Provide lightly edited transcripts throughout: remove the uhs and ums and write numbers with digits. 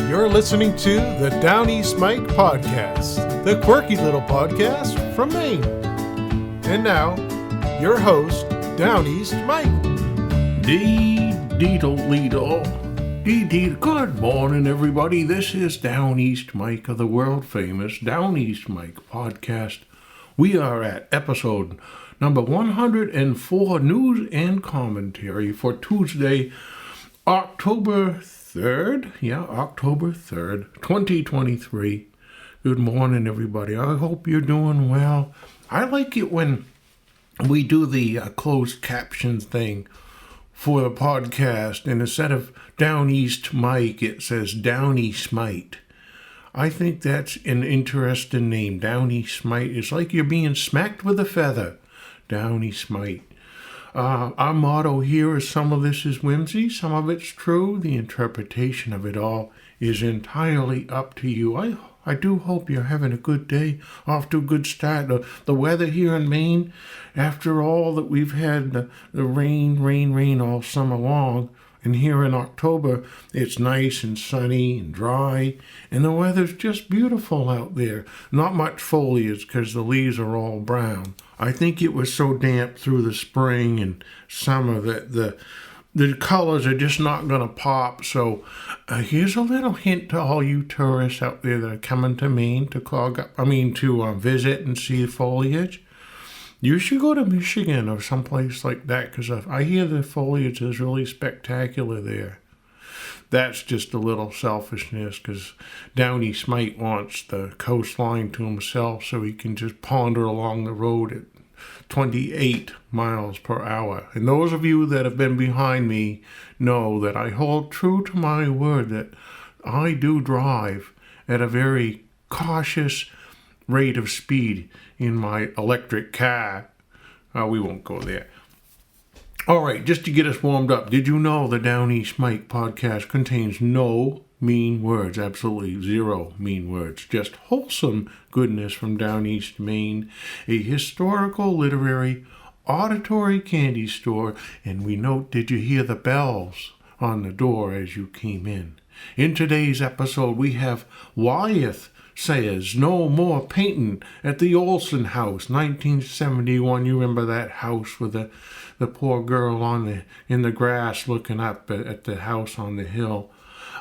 You're listening to the Downeast Mike podcast, the quirky little podcast from Maine. And now, your host, Downeast Mike. Good morning, everybody. This is Downeast Mike of the world famous Downeast Mike podcast. We are at episode number 104, news and commentary for Tuesday, October 3rd. October 3rd, 2023. Good morning, everybody. I hope you're doing well. I like it when we do the closed caption thing for the podcast, and instead of Downeast Mike, it says Downeast Mike. I think that's an interesting name, Downeast Mike. It's like you're being smacked with a feather, Downeast Mike. Our motto here is some of this is whimsy, some of it's true. The interpretation of it all is entirely up to you. I do hope you're having a good day, off to a good start. The weather here in Maine, after all that we've had the rain all summer long, and here in October, it's nice and sunny and dry, and the weather's just beautiful out there. Not much foliage because the leaves are all brown. I think it was so damp through the spring and summer that the colors are just not going to pop. So here's a little hint to all you tourists out there that are coming to Maine to visit and see the foliage. You should go to Michigan or someplace like that, because I hear the foliage is really spectacular there. That's just a little selfishness, because Downeast Mike wants the coastline to himself so he can just ponder along the road at 28 miles per hour. And those of you that have been behind me know that I hold true to my word that I do drive at a very cautious rate of speed in my electric car. We won't go there. All right, just to get us warmed up, did you know the Downeast Mike podcast contains no mean words? Absolutely zero mean words. Just wholesome goodness from Downeast Maine, a historical, literary, auditory candy store. And we note, did you hear the bells on the door as you came in? In today's episode, we have Wyeth says no more painting at the Olson house, 1971. You remember that house with the poor girl in the grass looking up at the house on the hill.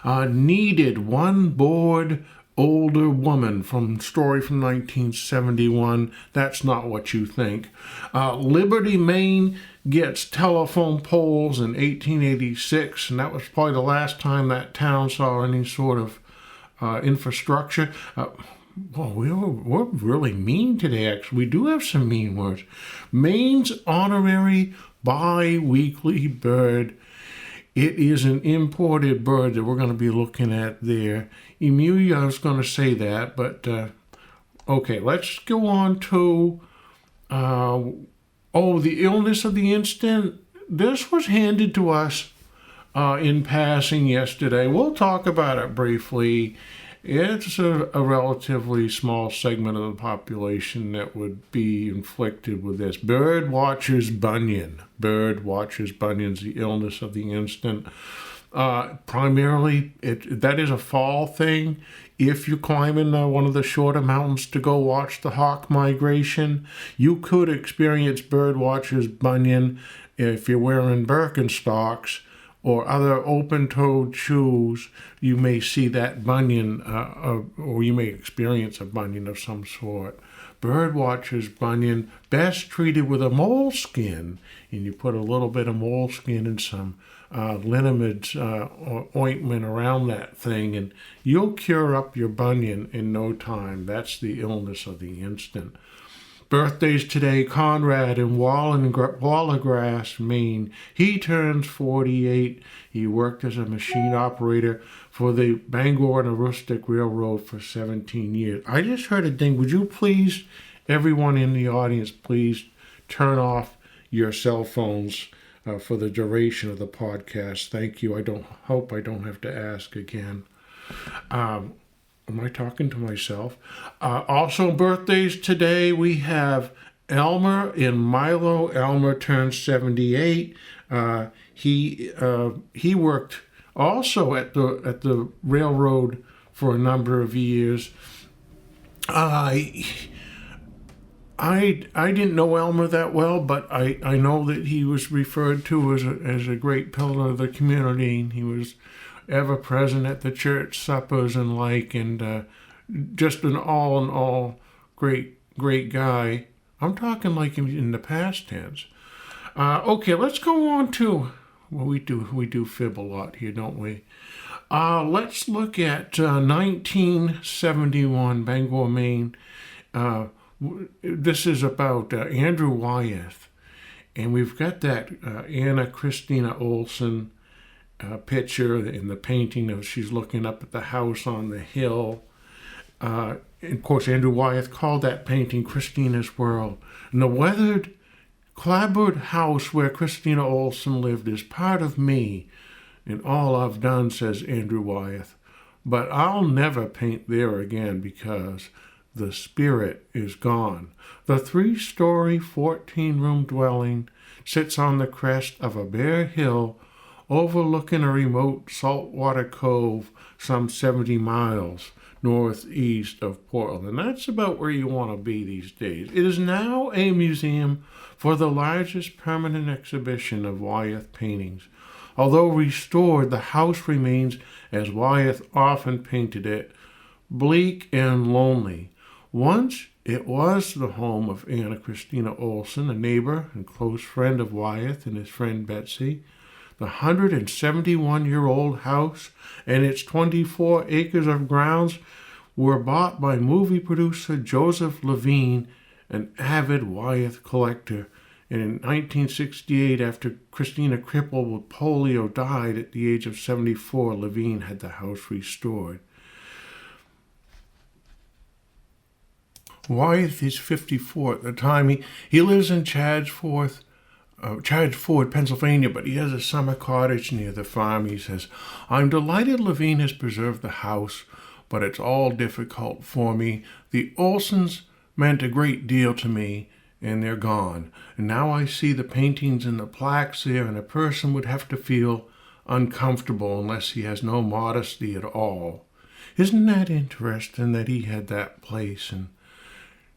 Needed one bored older woman from story from 1971. That's not what you think. Liberty, Maine gets telephone poles in 1886, and that was probably the last time that town saw any sort of infrastructure. We're really mean today, actually. We do have some mean words. Maine's honorary bi-weekly bird. It is an imported bird that we're going to be looking at there. Emu, I was going to say that, but okay, let's go on to the illness of the instant. This was handed to us in passing yesterday. We'll talk about it briefly. It's a relatively small segment of the population that would be inflicted with this. Bird watcher's bunion. Bird watcher's bunion's the illness of the instant. Primarily, that is a fall thing. If you're climbing one of the shorter mountains to go watch the hawk migration, you could experience bird watcher's bunion if you're wearing Birkenstocks or other open-toed shoes. You may see that bunion, or you may experience a bunion of some sort. Birdwatcher's bunion, best treated with a moleskin, and you put a little bit of moleskin and some liniment ointment around that thing, and you'll cure up your bunion in no time. That's the illness of the instant. Birthdays today, Conrad in Wallagrass, Maine. He turns 48. He worked as a machine operator for the Bangor and Aroostook Railroad for 17 years. I just heard a ding. Would you please, everyone in the audience, please turn off your cell phones for the duration of the podcast? Thank you. Hope I don't have to ask again. Am I talking to myself? Also, birthdays today, we have Elmer in Milo. Elmer turned 78. He worked also at the railroad for a number of years. I didn't know Elmer that well, but I know that he was referred to as a great pillar of the community. He was ever present at the church suppers and just an all in all great guy. I'm talking like in the past tense. Okay, let's go on to, well, we do fib a lot here, don't we? Let's look at 1971, Bangor, Maine. This is about Andrew Wyeth, and we've got that Anna Christina Olson picture in the painting of she's looking up at the house on the hill. And of course, Andrew Wyeth called that painting Christina's World. And the weathered, clapboard house where Christina Olson lived is part of me and all I've done, says Andrew Wyeth. But I'll never paint there again because the spirit is gone. The 3-story, 14-room dwelling sits on the crest of a bare hill overlooking a remote saltwater cove some 70 miles northeast of Portland. And that's about where you want to be these days. It is now a museum for the largest permanent exhibition of Wyeth paintings. Although restored, the house remains as Wyeth often painted it, bleak and lonely. Once it was the home of Anna Christina Olson, a neighbor and close friend of Wyeth and his friend Betsy. The 171-year-old house and its 24 acres of grounds were bought by movie producer Joseph Levine, an avid Wyeth collector. And in 1968, after Christina, crippled with polio, died at the age of 74, Levine had the house restored. Wyeth is 54 at the time. He lives in Chadford, Pennsylvania, but he has a summer cottage near the farm. He says, I'm delighted Levine has preserved the house, but it's all difficult for me. The Olsons meant a great deal to me, and they're gone. And now I see the paintings and the plaques there, and a person would have to feel uncomfortable unless he has no modesty at all. Isn't that interesting that he had that place and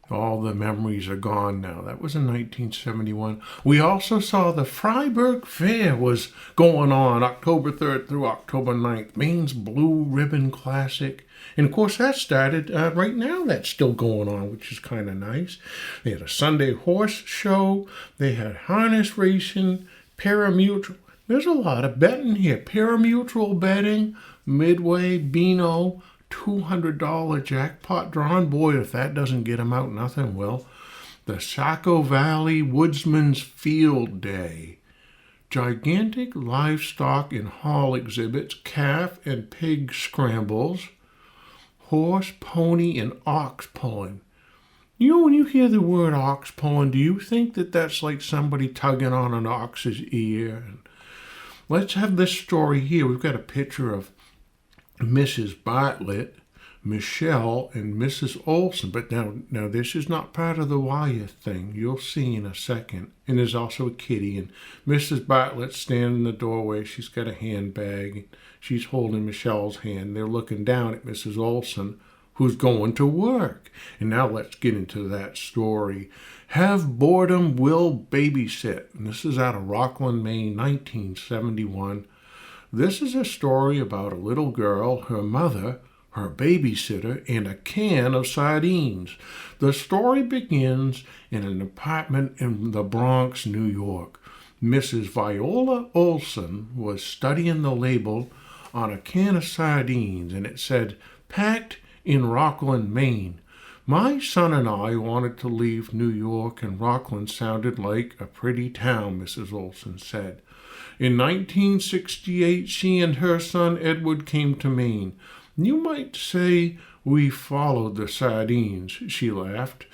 all the memories are gone now? That was in 1971. We also saw the Freiburg Fair was going on October 3rd through October 9th, Maine's Blue Ribbon Classic. And of course that started right now. That's still going on, which is kind of nice. They had a Sunday horse show. They had harness racing, parimutuel. There's a lot of betting here. Parimutuel betting, Midway, Beano, $200 jackpot drawn. Boy, if that doesn't get him out, nothing will. The Saco Valley Woodsman's Field Day. Gigantic livestock and hall exhibits, calf and pig scrambles, horse, pony, and ox pulling. You know, when you hear the word ox pulling, do you think that that's like somebody tugging on an ox's ear? Let's have this story here. We've got a picture of Mrs. Bartlett, Michelle, and Mrs. Olson. But now this is not part of the Wyeth thing. You'll see in a second. And there's also a kitty. And Mrs. Bartlett standing in the doorway. She's got a handbag. She's holding Michelle's hand. They're looking down at Mrs. Olson, who's going to work. And now let's get into that story. Have Boredom Will Babysit. And this is out of Rockland, Maine, 1971. This is a story about a little girl, her mother, her babysitter, and a can of sardines. The story begins in an apartment in the Bronx, New York. Mrs. Viola Olson was studying the label on a can of sardines, and it said, packed in Rockland, Maine. My son and I wanted to leave New York, and Rockland sounded like a pretty town, Mrs. Olson said. In 1968, she and her son Edward came to Maine. You might say we followed the sardines, she laughed.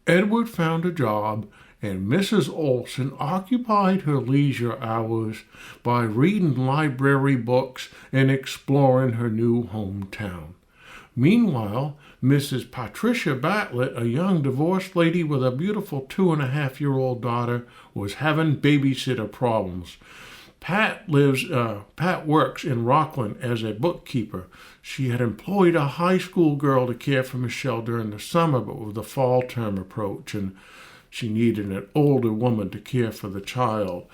Edward found a job, and Mrs. Olson occupied her leisure hours by reading library books and exploring her new hometown. Meanwhile, Mrs. Patricia Bartlett, a young divorced lady with a beautiful 2.5-year-old daughter, was having babysitter problems. Pat works in Rockland as a bookkeeper. She had employed a high school girl to care for Michelle during the summer, but with the fall term approach, and she needed an older woman to care for the child.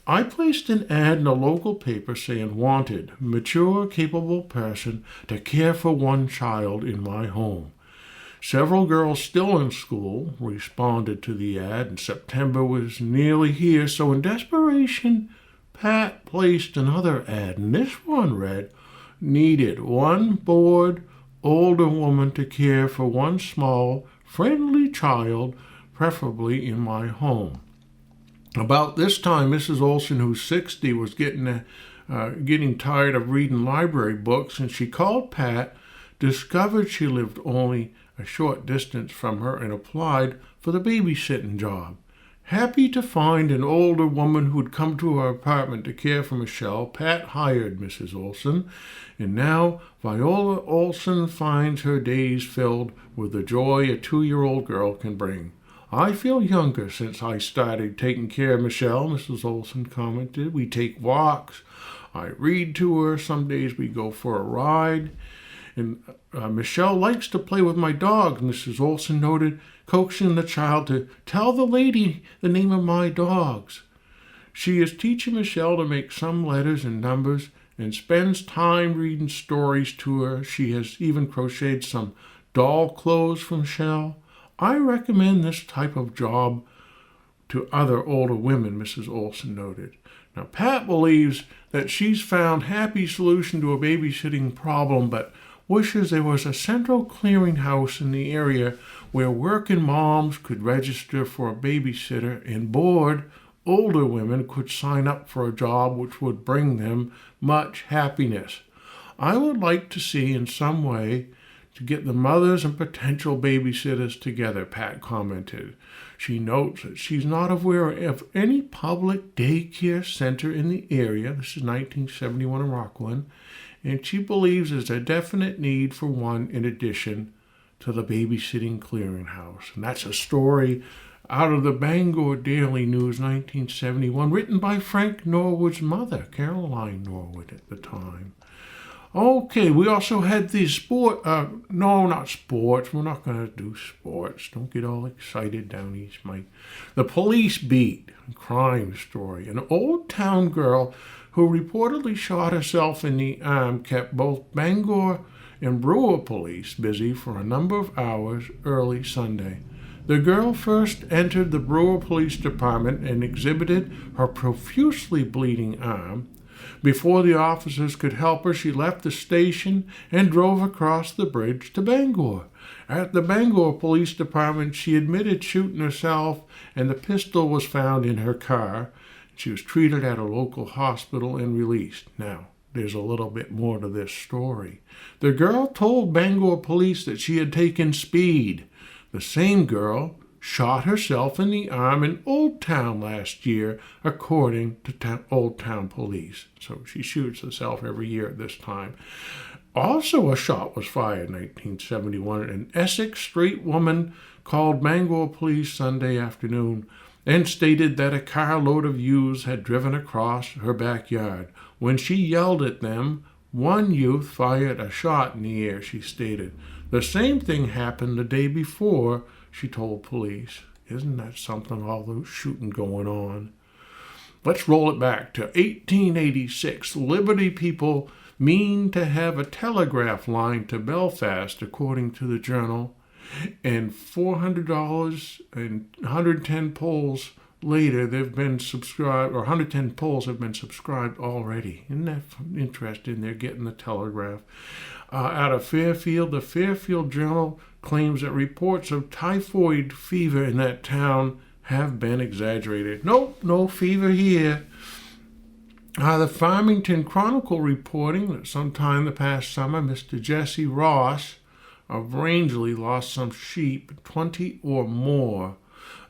I placed an ad in a local paper saying, "Wanted, mature, capable person to care for one child in my home." Several girls still in school responded to the ad, and September was nearly here, so in desperation, Pat placed another ad, and this one read, "Needed one bored, older woman to care for one small, friendly child, preferably in my home." About this time, Mrs. Olson, who's 60, was getting tired of reading library books, and she called Pat, discovered she lived only a short distance from her, and applied for the babysitting job. Happy to find an older woman who'd come to her apartment to care for Michelle, Pat hired Mrs. Olson, and now Viola Olson finds her days filled with the joy a 2-year-old girl can bring. "I feel younger since I started taking care of Michelle," Mrs. Olson commented. "We take walks. I read to her. Some days we go for a ride. And Michelle likes to play with my dogs," Mrs. Olson noted, coaxing the child to tell the lady the name of my dogs. She is teaching Michelle to make some letters and numbers and spends time reading stories to her. She has even crocheted some doll clothes for Michelle. "I recommend this type of job to other older women," Mrs. Olson noted. Now, Pat believes that she's found happy solution to a babysitting problem, but wishes there was a central clearinghouse in the area where working moms could register for a babysitter and bored older women could sign up for a job which would bring them much happiness. "I would like to see in some way to get the mothers and potential babysitters together," Pat commented. She notes that she's not aware of any public daycare center in the area. This is 1971 in Rockland. And she believes there's a definite need for one in addition to the babysitting clearinghouse. And that's a story out of the Bangor Daily News, 1971, written by Frank Norwood's mother, Caroline Norwood, at the time. Okay, we also had the not sports. We're not going to do sports. Don't get all excited, Downeast Mike. The police beat, crime story. An Old Town girl who reportedly shot herself in the arm kept both Bangor and Brewer police busy for a number of hours early Sunday. The girl first entered the Brewer Police Department and exhibited her profusely bleeding arm. Before the officers could help her, she left the station and drove across the bridge to Bangor. At the Bangor Police Department, she admitted shooting herself, and the pistol was found in her car. She was treated at a local hospital and released. Now, there's a little bit more to this story. The girl told Bangor police that she had taken speed. The same girl shot herself in the arm in Old Town last year, according to Old Town police. So she shoots herself every year at this time. Also, a shot was fired in 1971. An Essex street woman called Bangor police Sunday afternoon and stated that a carload of youths had driven across her backyard. When she yelled at them, one youth fired a shot in the air, she stated. The same thing happened the day before, she told police. Isn't that something, all those shooting going on? Let's roll it back to 1886. Liberty people mean to have a telegraph line to Belfast, according to the Journal. And $400 and 110 polls later, they've been subscribed, or 110 polls have been subscribed already. Isn't that interesting? They're getting the telegraph. Out of Fairfield, the Fairfield Journal claims that reports of typhoid fever in that town have been exaggerated. Nope, no fever here. The Farmington Chronicle reporting that sometime the past summer, Mr. Jesse Ross of Rangeley lost some sheep, 20 or more.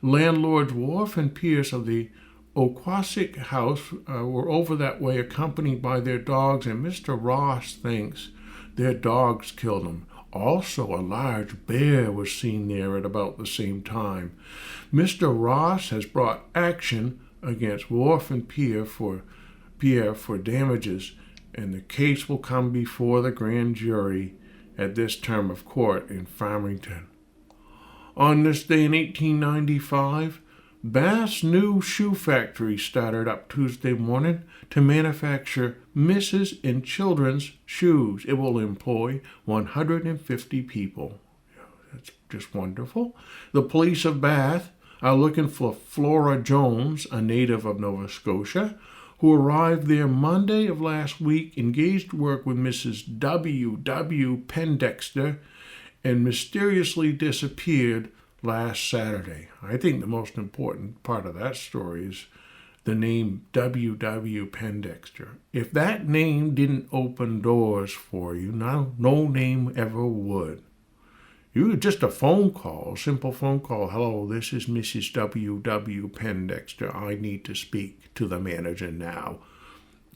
Landlords Wharf and Pierce of the Oquasic House were over that way accompanied by their dogs, and Mr. Ross thinks their dogs killed them. Also, a large bear was seen there at about the same time. Mr. Ross has brought action against Wharf and Pierce for Pierre for damages, and the case will come before the grand jury at this term of court in Farmington. On this day in 1895, Bath's new shoe factory started up Tuesday morning to manufacture misses' and children's shoes. It will employ 150 people. That's just wonderful. The police of Bath are looking for Flora Jones, a native of Nova Scotia, who arrived there Monday of last week, engaged work with Mrs. W. Pendexter, and mysteriously disappeared last Saturday. I think the most important part of that story is the name W. Pendexter. If that name didn't open doors for you, no name ever would. You just a phone call, a simple phone call. Hello, this is Mrs. W. Pendexter. I need to speak to the manager now.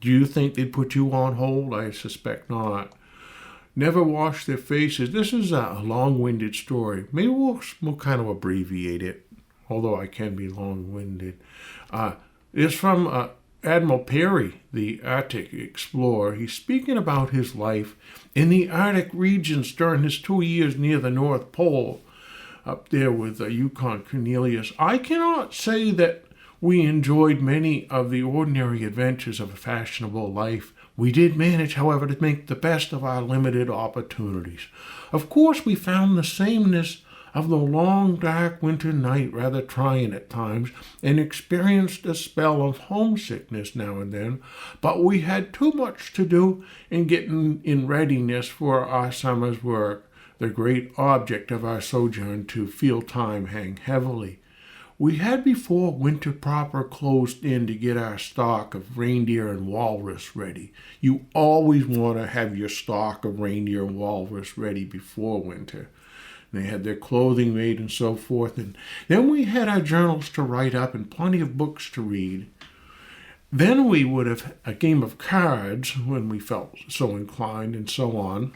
Do you think they'd put you on hold? I suspect not. Never wash their faces. This is a long-winded story. Maybe we'll kind of abbreviate it, although I can be long-winded. It's from Admiral Peary, the Arctic explorer. He's speaking about his life in the Arctic regions during his 2 years near the North Pole, up there with Yukon Cornelius. I cannot say that we enjoyed many of the ordinary adventures of a fashionable life. We did manage, however, to make the best of our limited opportunities. Of course, we found the sameness of the long, dark winter night rather trying at times, and experienced a spell of homesickness now and then, but we had too much to do in getting in readiness for our summer's work, the great object of our sojourn, to feel time hang heavily. We had before winter proper closed in to get our stock of reindeer and walrus ready. You always want to have your stock of reindeer and walrus ready before winter. They had their clothing made and so forth. And then we had our journals to write up and plenty of books to read. Then we would have a game of cards when we felt so inclined and so on.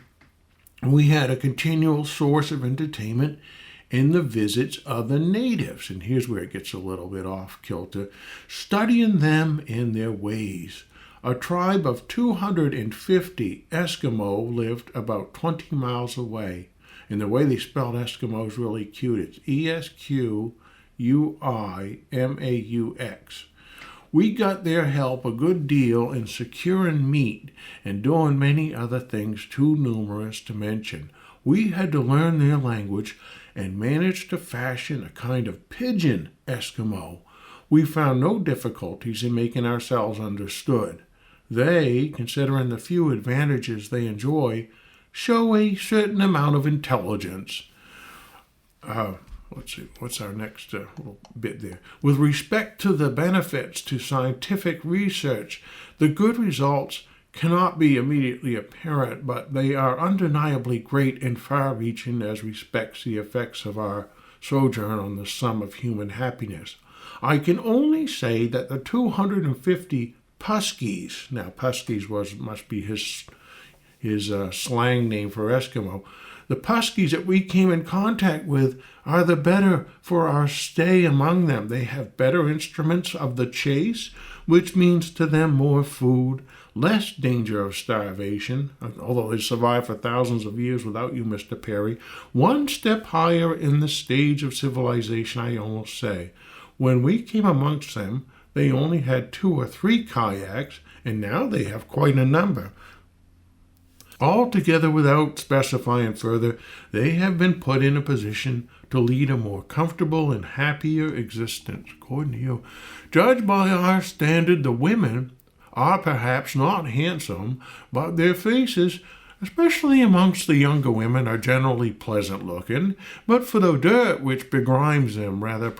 We had a continual source of entertainment in the visits of the natives. And here's where it gets a little bit off kilter. Studying them and their ways. A tribe of 250 Eskimo lived about 20 miles away. And the way they spelled Eskimo is really cute. It's Esquimaux. We got their help a good deal in securing meat and doing many other things too numerous to mention. We had to learn their language and managed to fashion a kind of pigeon Eskimo. We found no difficulties in making ourselves understood. They, considering the few advantages they enjoy, show a certain amount of intelligence. Let's see, what's our next little bit there? With respect to the benefits to scientific research, the good results cannot be immediately apparent, but they are undeniably great and far-reaching as respects the effects of our sojourn on the sum of human happiness. I can only say that the 250 Puskies, now Puskies must be his slang name for Eskimo. The Puskies that we came in contact with are the better for our stay among them. They have better instruments of the chase, which means to them more food, less danger of starvation, although they survived for thousands of years without you, Mr. Perry. One step higher in the stage of civilization, I almost say. When we came amongst them, they only had 2 or 3 kayaks, and now they have quite a number. Altogether, without specifying further, they have been put in a position to lead a more comfortable and happier existence. According to you, judged by our standard, the women are perhaps not handsome, but their faces, especially amongst the younger women, are generally pleasant looking. But for the dirt which begrimes them, rather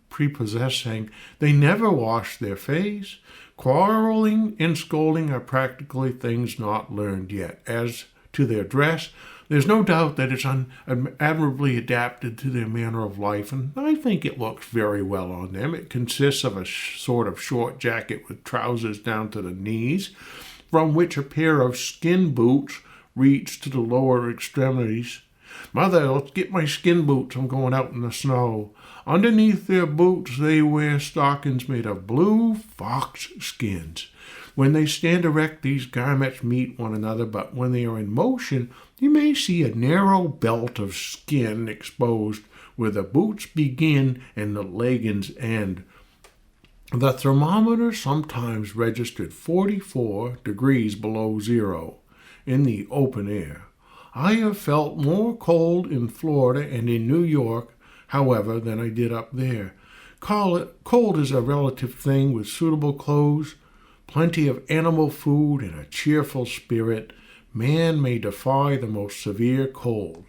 prepossessing, they never wash their face. Quarreling and scolding are practically things not learned yet. As to their dress, there's no doubt that it's admirably adapted to their manner of life, and I think it looks very well on them. It consists of a sort of short jacket with trousers down to the knees, from which a pair of skin boots reach to the lower extremities. "Mother, let's get my skin boots. I'm going out in the snow." Underneath their boots, they wear stockings made of blue fox skins. When they stand erect, these garments meet one another, but when they are in motion, you may see a narrow belt of skin exposed where the boots begin and the leggings end. The thermometer sometimes registered 44 degrees below zero in the open air. I have felt more cold in Florida and in New York, however, than I did up there. Cold is a relative thing. With suitable clothes, plenty of animal food, and a cheerful spirit, man may defy the most severe cold.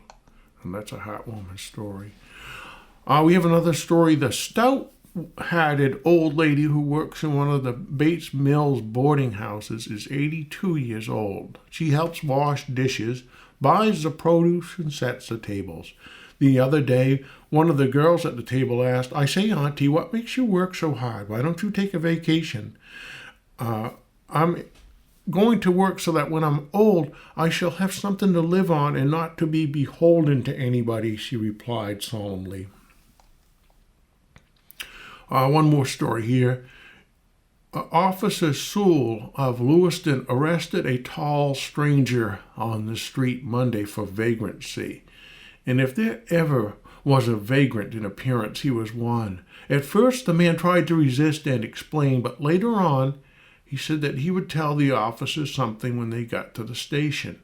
And that's a heartwarming story. We have another story. The stout-hatted old lady who works in one of the Bates Mills boarding houses is 82 years old. She helps wash dishes, buys the produce, and sets the tables. The other day, one of the girls at the table asked, "I say, Auntie, what makes you work so hard? Why don't you take a vacation?" "I'm going to work so that when I'm old, I shall have something to live on and not to be beholden to anybody," she replied solemnly. One more story here. Officer Sewell of Lewiston arrested a tall stranger on the street Monday for vagrancy. And if there ever was a vagrant in appearance, he was one. At first, the man tried to resist and explain, but later on, he said that he would tell the officers something when they got to the station.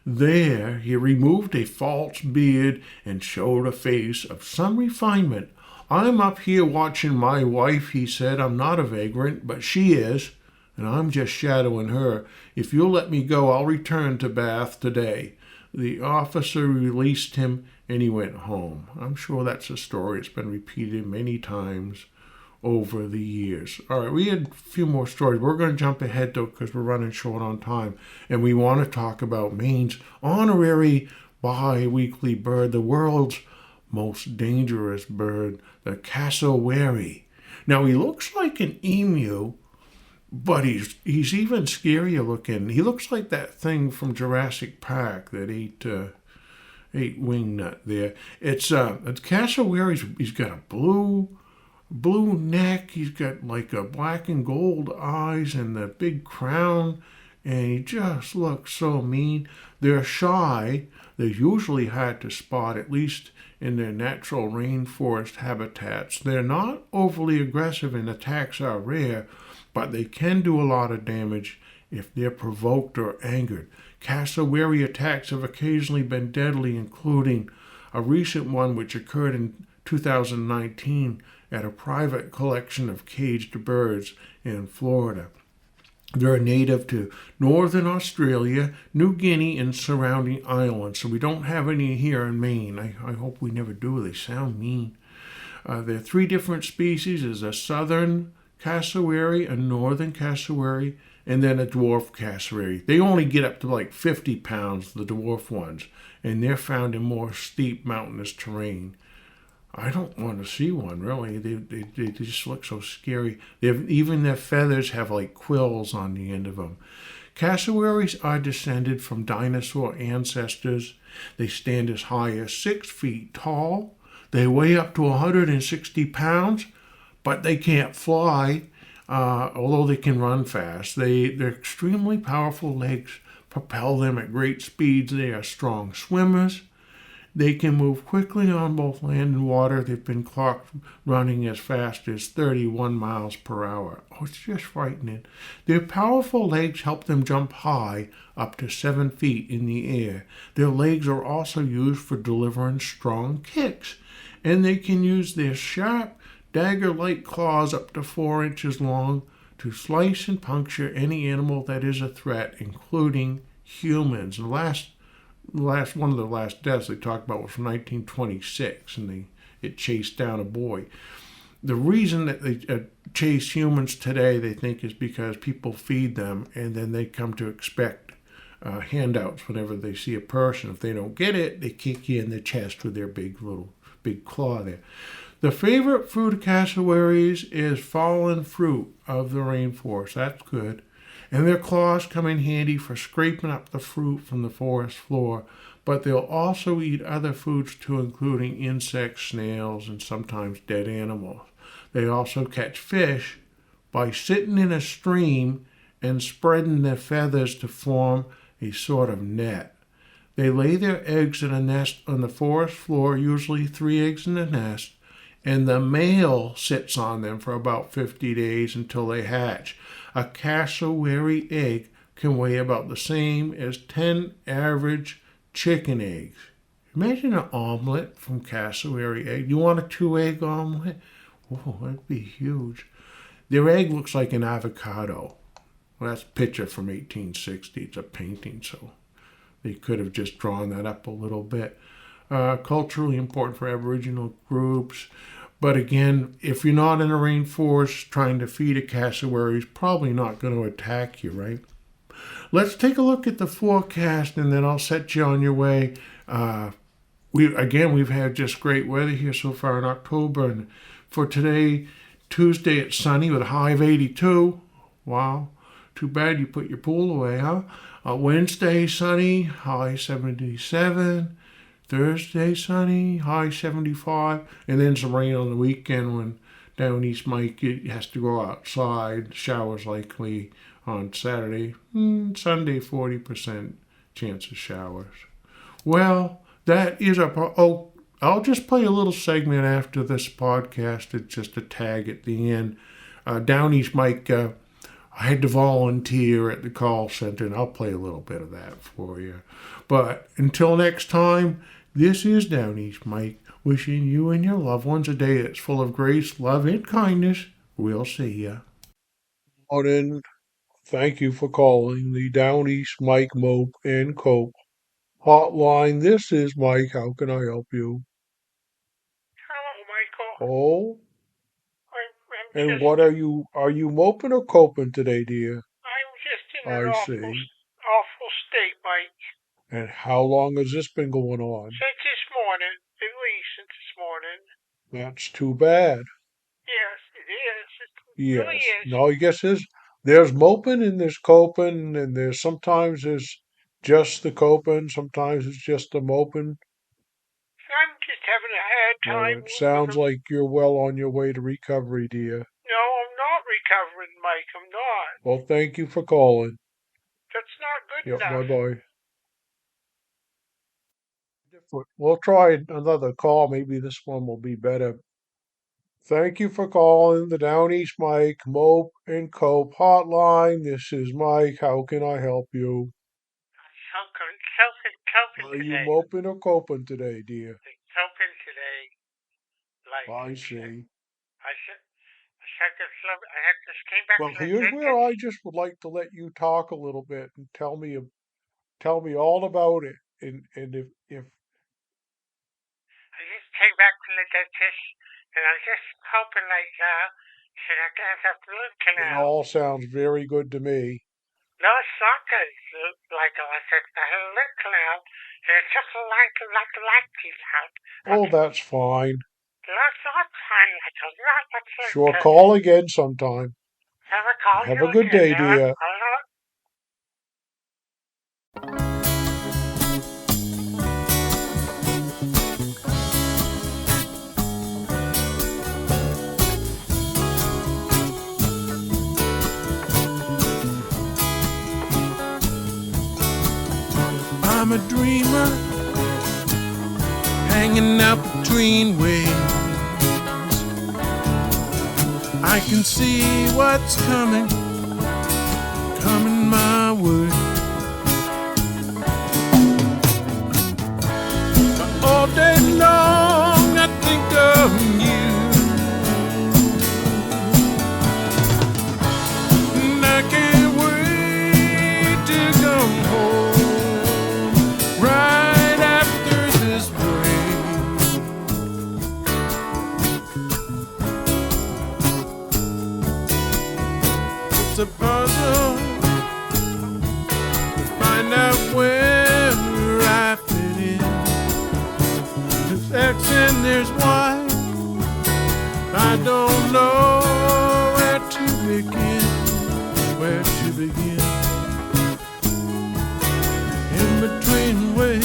There, he removed a false beard and showed a face of some refinement. "I'm up here watching my wife," he said. "I'm not a vagrant, but she is, and I'm just shadowing her. If you'll let me go, I'll return to Bath today." The officer released him, and he went home. I'm sure that's a story that's been repeated many times over the years. All right, we had a few more stories. We're going to jump ahead, though, because we're running short on time, and we want to talk about Maine's honorary bi-weekly bird, the world's most dangerous bird, the cassowary. Now, he looks like an emu, but he's even scarier looking. He looks like that thing from Jurassic Park that ate wingnut there. It's cassowary. He's got a blue neck. He's got like a black and gold eyes and the big crown, and he just looks so mean. They're shy. They're usually hard to spot, at least in their natural rainforest habitats. They're not overly aggressive and attacks are rare, but they can do a lot of damage if they're provoked or angered. Cassowary attacks have occasionally been deadly, including a recent one which occurred in 2019 at a private collection of caged birds in Florida. They're native to northern Australia, New Guinea, and surrounding islands, so we don't have any here in Maine. I hope we never do. They sound mean. There are 3 different species. There's a southern cassowary, a northern cassowary, and then a dwarf cassowary. They only get up to like 50 pounds, the dwarf ones, and they're found in more steep mountainous terrain. I don't want to see one, really. They just look so scary. Even their feathers have like quills on the end of them. Cassowaries are descended from dinosaur ancestors. They stand as high as 6 feet tall. They weigh up to 160 pounds, but they can't fly, although they can run fast. Their extremely powerful legs propel them at great speeds. They are strong swimmers. They can move quickly on both land and water. They've been clocked running as fast as 31 miles per hour. Oh, it's just frightening. Their powerful legs help them jump high, up to 7 feet in the air. Their legs are also used for delivering strong kicks, and they can use their sharp, dagger-like claws up to 4 inches long to slice and puncture any animal that is a threat, including humans. One of the last deaths they talked about was from 1926, and it chased down a boy. The reason that they chase humans today, they think, is because people feed them, and then they come to expect handouts whenever they see a person. If they don't get it, they kick you in the chest with their big claw there. The favorite fruit of cassowaries is fallen fruit of the rainforest. That's good. And their claws come in handy for scraping up the fruit from the forest floor. but they'll also eat other foods too, including insects, snails, and sometimes dead animals. They also catch fish by sitting in a stream and spreading their feathers to form a sort of net. They lay their eggs in a nest on the forest floor, usually 3 eggs in a nest, and the male sits on them for about 50 days until they hatch. A cassowary egg can weigh about the same as 10 average chicken eggs. Imagine an omelet from cassowary egg. You want a 2-egg omelet? Oh, that'd be huge. Their egg looks like an avocado. Well, that's a picture from 1860. It's a painting, so they could have just drawn that up a little bit. Culturally important for Aboriginal groups. But again, if you're not in a rainforest trying to feed a cassowary, it's probably not going to attack you, right? Let's take a look at the forecast, and then I'll set you on your way. We've had just great weather here so far in October. And for today, Tuesday, it's sunny with a high of 82. Wow. Too bad you put your pool away, huh? Wednesday, sunny, high 77. Thursday, sunny, high 75. And then some rain on the weekend when Downeast Mike has to go outside. Showers likely on Saturday. Sunday, 40% chance of showers. Well, that is I'll just play a little segment after this podcast. It's just a tag at the end. Downeast Mike, I had to volunteer at the call center, and I'll play a little bit of that for you. But until next time, this is Downeast Mike, wishing you and your loved ones a day that's full of grace, love, and kindness. We'll see ya. Morning. Thank you for calling the Downeast Mike Mope and Cope hotline. This is Mike. How can I help you? Hello, Michael. Oh, I'm and just, what are you moping or coping today, dear? I'm just in an I awful, see. awful state, Mike. And how long has this been going on? Since this morning, at least since this morning. That's too bad. Yes, it is. It really Yes. is. No, I guess there's moping and there's coping, and sometimes there's just the coping, sometimes it's just the moping. I'm just having a hard Well, time. it sounds like you're well on your way to recovery, dear. No, I'm not recovering, Mike. I'm not. Well, thank you for calling. That's not good Yep, enough. bye-bye. We'll try another call. Maybe this one will be better. Thank you for calling the Downeast Mike Mope and Cope hotline. This is Mike. How can I help you? Coping Are you today. moping or coping today, dear? Coping today. Like, I see. I just came back Well, from the here's where dentist. I just would like to let you talk a little bit and tell me all about it. And if I just came back from the dentist, and I'm just hoping, like, should I get up the root it canal? all sounds very good to me. No, it's not good. Like, I said, I had a root canal, and it's just like teeth out. Oh, that's fine. That's not fine. I told you not. That's Sure, call again sometime. Have a good day, dear. I'm a dreamer, hanging out between wings. I can see what's coming my way. All day long I think of you, and I can't wait to come home right after this break. It's a puzzle to find out where I fit in. There's X and there's Y. I don't know where to begin. In between ways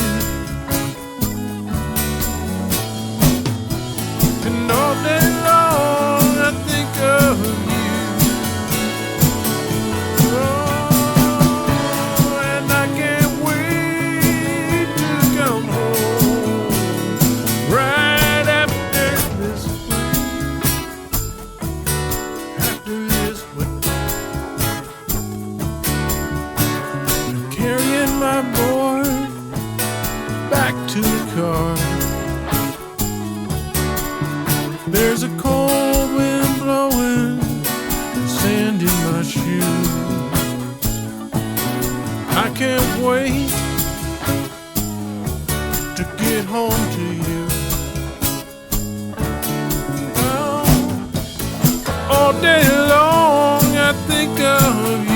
car. There's a cold wind blowing and sand in my shoes. I can't wait to get home to you. Well, all day long I think of you.